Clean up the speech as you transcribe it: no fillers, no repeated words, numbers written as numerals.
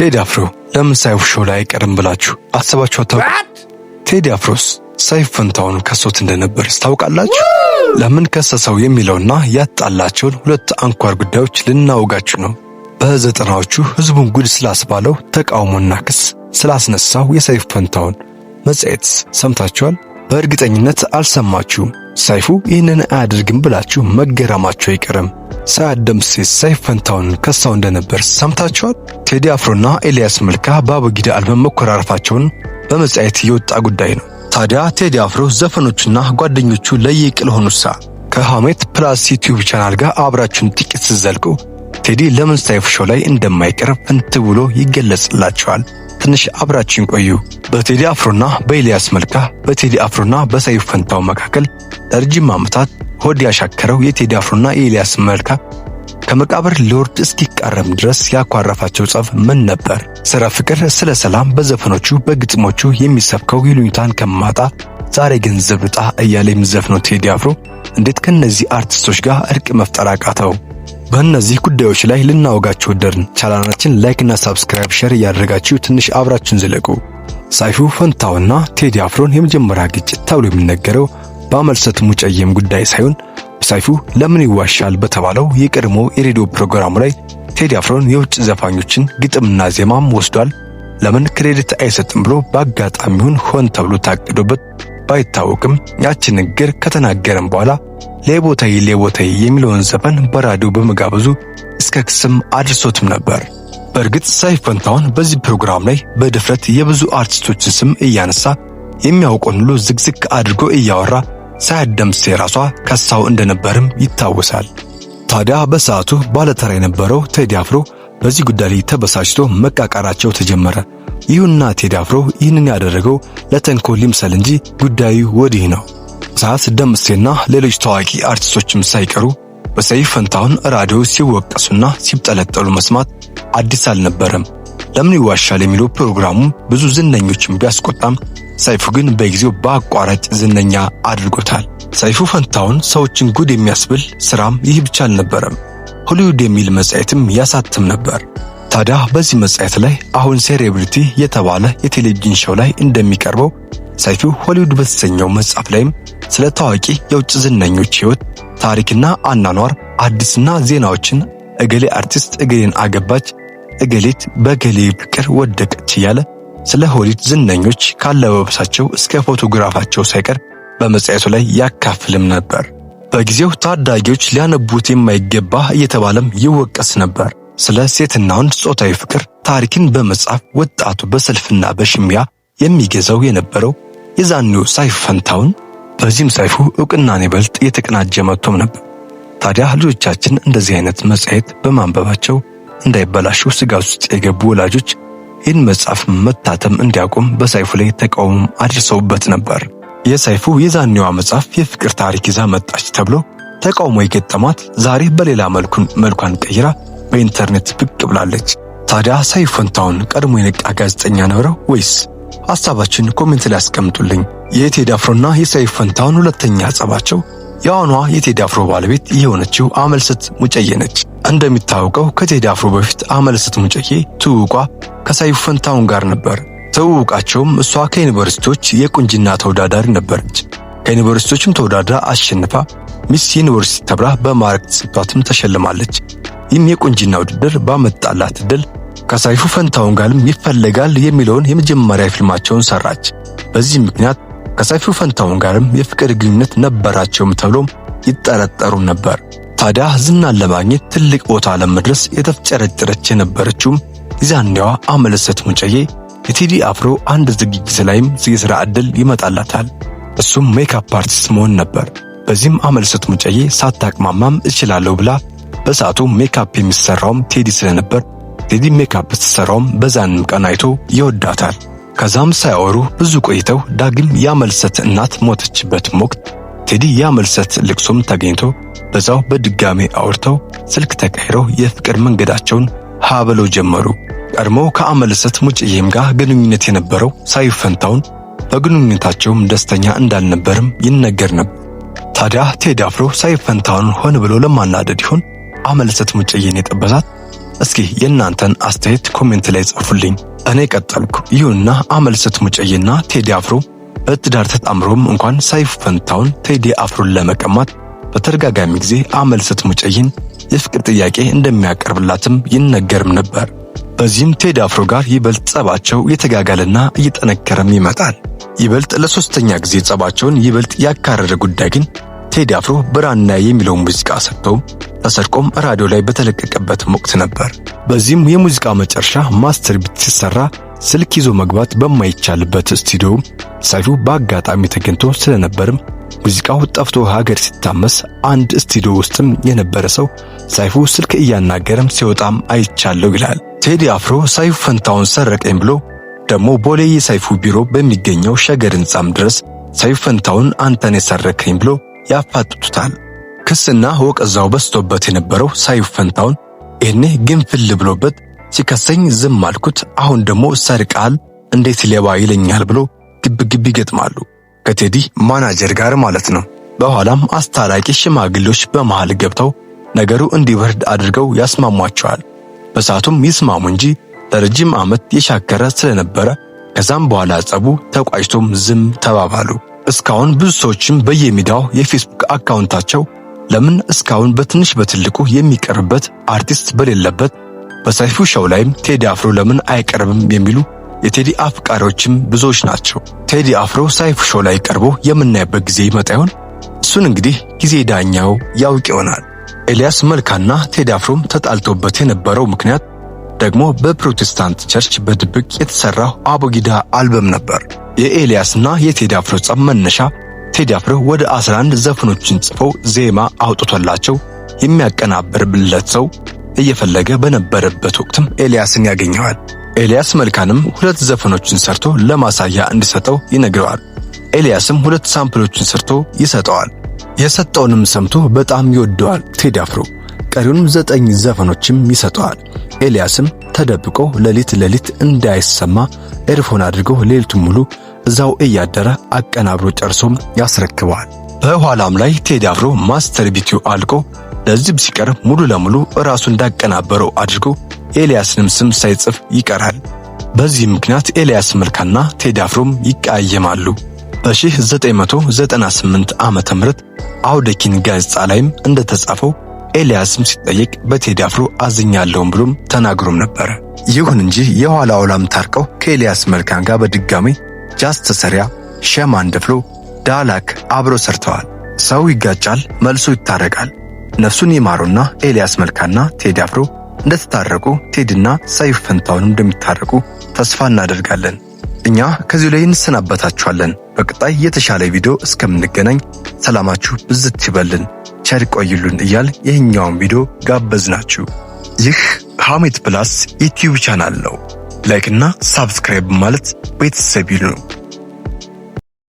ቴዲ አፍሮ ለምን ሰይፉ ሾው ላይ አይቀርም ብላችሁ አስባችሁ አታውቁም? ቴዲ አፍሮስ ሰይፉ ፈንታውን ከሶት እንደነበር ታውቃላችሁ? ለምን ከሰሰው የሚለውና ያጣላቸውን ሁለት አንኳር ጉዳዮች ልናወጋችሁ ነው። በዘጠናዎቹ ህዝቡን ጉድ ስላስባለው ተቃውሞና ክስ ስላስነሳው የሰይፉ ፈንታውን መጽሔት ሰምታችኋል? በእርግጠኝነት አልሰማችሁም። ሰይፉ ይህንን አያደርግም ብላችሁ መገረማችሁ አይቀርም። ሳያደምሴ ሰይፉ ፈንታውን ከሳው እንደነበር ሰምታችኋል? ቴዲ አፍሮና ኤልያስ መልካ በአበጊዳ አልበም መኮራረፋቸውን በመጽሔት የወጣ ጉዳይ ነው። ታዲያ ቴዲ አፍሮ ዘፈኖቹና ጓደኞቹ ለየቅል ሆኑሳ። ከሐሜት ፕላስ ዩቲዩብ ቻናል ጋር አብራችሁን ጥቂት ሲዘልቁ ቴዲ ለምን ሰይፉ ሾው ላይ እንደማይቀርብ ፍንት ብሎ ይገለጽላችኋል። ትንሽ አብራችሁን ቆዩ። በቴዲ አፍሮና በኤልያስ መልካ፣ በቴዲ አፍሮና በሰይፉ ፈንታው መካከል ለረጅም ዓመታት ሆድ ያሻከረው የቴዲ አፍሮና የኤልያስ መልካ ከመቃብር ሊወርድ እስኪቃረም ድረስ ያኳረፋቸው ጸብ ምን ነበር? ስለ ፍቅር፣ ስለ ሰላም በዘፈኖቹ በግጥሞቹ የሚሰብከው ይሉኝታን ከማጣ ዛሬ ገንዘብ ዕጣ እያለ የሚዘፍነው ቴዲ አፍሮ እንዴት ከነዚህ አርቲስቶች ጋር እርቅ መፍጠር አቃተው? በእነዚህ ጉዳዮች ላይ ልናወጋችሁ ወደድን። ቻናላችን ላይክ እና ሰብስክራይብ ሼር እያደረጋችሁ ትንሽ አብራችሁን ዝለቁ። ሰይፉ ፈንታውና ቴዲ አፍሮን የመጀመሪያ ግጭት ተብሎ የሚነገረው በአመልሰት ሙጨየም ጉዳይ ሳይሆን ሰይፉ ለምን ይዋሻል በተባለው የቀድሞ የሬዲዮ ፕሮግራሙ ላይ ቴዲ አፍሮን የውጭ ዘፋኞችን ግጥምና ዜማም ወስዷል፣ ለምን ክሬዲት አይሰጥም ብሎ በአጋጣሚውን ሆን ተብሎ ታቅዶበት ባይታወቅም ያችን ንግግር ከተናገረም በኋላ ሌቦታይ የሚለውን ዘፈን በራዲዮ በመጋበዙ እስከ ክስም አድርሶትም ነበር። በእርግጥ ሰይፉ ፈንታውን በዚህ ፕሮግራም ላይ በድፍረት የብዙ አርቲስቶችን ስም እያነሳ የሚያውቀውን ሁሉ ዝግዝግ አድርጎ እያወራ ሳያደምስ የራሷ ከሳው እንደነበርም ይታወሳል። ታዲያ በሰዓቱ ባለተራ የነበረው ቴዲ አፍሮ በዚህ ጉዳይ ላይ ተበሳጭቶ መቃቃራቸው ተጀመረ። ይሁንና ቴዲ አፍሮ ይህንን ያደረገው ለተንኮል ይምሰል እንጂ ጉዳዩ ወዲህ ነው። ሰዓት ደምሴና ሌሎች ታዋቂ አርቲስቶችም ሳይቀሩ በሰይፉ ፈንታውን ራዲዮ ሲወቀሱና ሲብጠለጠሉ መስማት አዲስ አልነበረም። ለምን ይዋሻል የሚለው ፕሮግራሙ ብዙ ዝነኞችን ቢያስቆጣም ሰይፉ ግን በጊዜው በአቋራጭ ዝነኛ አድርጎታል። ሰይፉ ፈንታውን ሰዎችን ጉድ የሚያስብል ስራም ይህ ብቻ አልነበረም። ሆሊውድ የሚል መጽሔትም ያሳትም ነበር። ታዲያ በዚህ መጽሔት ላይ አሁን ሴሌብሪቲ የተባለ የቴሌቪዥን ሾው ላይ እንደሚቀርበው ሰይፉ ሆሊውድ በተሰኘው መጽሐፍ ላይም ስለ ታዋቂ የውጭ ዝነኞች ሕይወት ታሪክና አናኗር አዲስና ዜናዎችን እገሌ አርቲስት እገሌን አገባች፣ እገሌት በገሌ ፍቅር ወደቀች እያለ ስለ ሆሊውድ ዝነኞች ካለባበሳቸው እስከ ፎቶግራፋቸው ሳይቀር በመጽሔቱ ላይ ያካፍልም ነበር። በጊዜው ታዳጊዎች ሊያነቡት የማይገባ እየተባለም ይወቀስ ነበር። ስለ ሴትና ወንድ ጾታዊ ፍቅር ታሪክን በመጻፍ ወጣቱ በሰልፍና በሽሚያ የሚገዛው የነበረው የዛኔው ሰይፉ ፈንታውን በዚህም ሰይፉ ዕውቅናን ይበልጥ የተቀናጀ መጥቶም ነበር። ታዲያ ልጆቻችን እንደዚህ አይነት መጽሔት በማንበባቸው እንዳይበላሹ ስጋት ውስጥ የገቡ ወላጆች ይህን መጽሐፍ መታተም እንዲያቆም በሰይፉ ላይ ተቃውሞ አድርሰውበት ነበር። የሰይፉ የዛኔዋ መጽሐፍ የፍቅር ታሪክ ይዛ መጣች ተብሎ ተቃውሞ የገጠማት ዛሬ በሌላ መልኳን ቀይራ በኢንተርኔት ብቅ ብላለች። ታዲያ ሰይፉ ፈንታውን ቀድሞ የነቃ ጋዜጠኛ ነበረው ወይስ? ሐሳባችን ኮሜንት ላይ አስቀምጡልኝ። የቴዲ አፍሮና የሰይፉ ፈንታውን ሁለተኛ ጸባቸው የአሁኗ የቴዲ አፍሮ ባለቤት የሆነችው አመልሰት ሙጨዬ ነች። እንደሚታወቀው ከቴዲ አፍሮ በፊት አመልሰት ሙጨዬ ትውውቋ ከሰይፉ ፈንታውን ጋር ነበር። ትውውቃቸውም እሷ ከዩኒቨርሲቲዎች የቁንጅና ተወዳዳሪ ነበረች። ከዩኒቨርሲቲዎችም ተወዳድራ አሸንፋ ሚስ ዩኒቨርሲቲ ተብላ በማዕረግ ተሰጥቷትም ተሸልማለች። ይህም የቁንጅና ውድድር ባመጣላት ድል ከሰይፉ ፈንታውን ጋርም ይፈለጋል የሚለውን የመጀመሪያ ፊልማቸውን ሰራች። በዚህ ምክንያት ከሰይፉ ፈንታውን ጋርም የፍቅር ግንኙነት ነበራቸውም ተብሎም ይጠረጠሩም ነበር። ታዲያ ዝናን ለማግኘት ትልቅ ቦታ ለመድረስ የተፍጨረጨረች የነበረችውም የዛኔዋ አመልሰት ሙጨዬ የቴዲ አፍሮ አንድ ዝግጅት ላይም የሥራ ዕድል ይመጣላታል። እሱም ሜካፕ አርቲስት መሆን ነበር። በዚህም አመልሰት ሙጨዬ ሳታቅማማም እችላለሁ ብላ በሰዓቱ ሜካፕ የሚሰራውም ቴዲ ስለነበር ቴዲ ሜካፕ ተሰራውም በዛንም ቀን አይቶ ይወዳታል። ከዛም ሳይወሩ ብዙ ቆይተው ዳግም ያመልሰት እናት ሞተችበት ወቅት ቴዲ ያመልሰት ልቅሶም ተገኝቶ በዛው በድጋሜ አውርተው ስልክ ተቀይረው የፍቅር መንገዳቸውን ሃበለው ጀመሩ። ቀድሞ ከአመልሰት ሙጨዬም ጋር ግንኙነት የነበረው ሰይፉ ፈንታውን በግንኙነታቸውም ደስተኛ እንዳልነበርም ይነገር ነበር። ታዲያ ቴዲ አፍሮ ሰይፉ ፈንታውን ሆን ብሎ ለማናደድ ይሆን አመልሰት ሙጨዬን የጠበሳት? እስኪ የእናንተን አስተያየት ኮሜንት ላይ ጻፉልኝ። እኔ ቀጠልኩ። ይሁንና አመል ስትሙጨይና ቴዲ አፍሮ በትዳር ተጣምሮም እንኳን ሰይፉ ፈንታሁን ቴዲ አፍሮን ለመቀማት በተደጋጋሚ ጊዜ አመል ስትሙጨይን የፍቅር ጥያቄ እንደሚያቀርብላትም ይነገርም ነበር። በዚህም ቴዲ አፍሮ ጋር ይበልጥ ጸባቸው እየተጋጋለና እየጠነከረም ይመጣል። ይበልጥ ለሶስተኛ ጊዜ ጸባቸውን ይበልጥ ያካረረ ጉዳይ ግን ቴዲ አፍሮ ብራና የሚለው ሙዚቃ ሰጥቶም ተሰርቆም ራዲዮ ላይ በተለቀቀበት ወቅት ነበር። በዚህም የሙዚቃ መጨረሻ ማስተር ቢት ሲሰራ ስልክ ይዞ መግባት በማይቻልበት ስቱዲዮ ሰይፉ በአጋጣሚ ተገኝቶ ስለነበርም ሙዚቃው ጠፍቶ ሀገር ሲታመስ አንድ ስቱዲዮ ውስጥም የነበረ ሰው ሰይፉ ስልክ እያናገረም ሲወጣም አይቻለው ይላል። ቴዲ አፍሮ ሰይፉ ፈንታሁን ሰረቀኝ ብሎ ደግሞ ቦሌ የሰይፉ ቢሮ በሚገኘው ሸገር ህንጻም ድረስ ሰይፉ ፈንታሁን አንተን የሰረከኝ ብሎ ያፋጥጡታል። ክስና ወቀዛው በስቶበት የነበረው ሰይፉ ፈንታሁን እኔ ግንፍል ብሎበት ሲከሰኝ ዝም አልኩት፣ አሁን ደግሞ ሰርቃል እንዴት ሌባ ይለኛል ብሎ ግብግብ ይገጥማሉ ከቴዲ ማናጀር ጋር ማለት ነው። በኋላም አስታራቂ ሽማግሌዎች በመሃል ገብተው ነገሩ እንዲወርድ አድርገው ያስማሟቸዋል። በሳቱም ይስማሙ እንጂ ለረጅም ዓመት የሻከረ ስለነበረ ከዛም በኋላ ጸቡ ተቋጭቶም ዝም ተባባሉ። እስካሁን ብዙ ሰዎችም በየሚዲያው የፌስቡክ አካውንታቸው ለምን እስካሁን በትንሽ በትልቁ የሚቀርብበት አርቲስት በሌለበት በሰይፉ ሾው ላይም ቴዲ አፍሮ ለምን አይቀርብም የሚሉ የቴዲ አፍቃሪዎችም ብዙዎች ናቸው። ቴዲ አፍሮ ሰይፉ ሾው ላይ ቀርቦ የምናይበት ጊዜ ይመጣ ይሆን? እሱን እንግዲህ ጊዜ ዳኛው ያውቅ ይሆናል። ኤልያስ መልካና ቴዲ አፍሮም ተጣልቶበት የነበረው ምክንያት ደግሞ በፕሮቴስታንት ቸርች በድብቅ የተሰራው አቦጊዳ አልበም ነበር። የኤልያስና የቴዲ አፍሮ ጸብ መነሻ ቴዲ አፍሮ ወደ 11 ዘፈኖችን ጽፎ ዜማ አውጥቶላቸው የሚያቀናብርለት ሰው እየፈለገ በነበረበት ወቅትም ኤልያስን ያገኘዋል። ኤልያስ መልካንም 2 ዘፈኖችን ሰርቶ ለማሳያ እንዲሰጠው ይነግረዋል። ኤልያስም 2 ሳምፕሎችን ሰርቶ ይሰጠዋል። የሰጠውንም ሰምቶ በጣም ይወደዋል ቴዲ አፍሮ። ቀሪውንም 9 ዘፈኖችም ይሰጠዋል። ኤልያስም ተደብቆ ሌሊት እንዳይሰማ ኤርፎን አድርጎ ሌሊቱን ሙሉ እዛው እያደረ አቀናብሮ ጨርሶም ያስረክበዋል። በኋላም ላይ ቴዲ አፍሮ ማስተር ቢቱ አልቆ ለዚህ ሲቀርብ ሙሉ ለሙሉ ራሱ እንዳቀናበረው አድርጎ ኤልያስንም ስም ሳይጽፍ ይቀራል። በዚህ ምክንያት ኤልያስ መልካና ቴዲ አፍሮም ይቀያየማሉ። በ1998 ዓመተ ምህረት አውደኪን ጋዜጣ ላይም እንደተጻፈው ኤልያስም ሲጠየቅ በቴዲ አፍሮ አዝኛለሁም ብሎም ተናግሮም ነበር። ይሁን እንጂ የኋላ ኋላም ታርቀው ከኤልያስ መልካን ጋር በድጋሚ ጃዝ ተሰሪያ፣ ሸማንደፍሎ፣ ዳላክ አብሮ ሰርተዋል። ሰው ይጋጫል፣ መልሶ ይታረቃል። ነፍሱን ይማሩና ኤልያስ መልካና ቴዲ አፍሮ እንደተታረቁ ቴዲና ሰይፉ ፈንታሁን እንደሚታረቁ ተስፋ እናደርጋለን። እኛ ከዚህ ላይ እንሰናበታችኋለን። በቀጣይ የተሻለ ቪዲዮ እስከምንገናኝ ሰላማችሁ ብዝት ይበልን፣ ቸር ቆዩልን እያል ይህኛውን ቪዲዮ ጋበዝናችሁ። ይህ ሐሜት ፕላስ ዩቲዩብ ቻናል ነው። ላይክ እና ሳብስክራይብ ማለት ቤተሰብ ይሁኑ።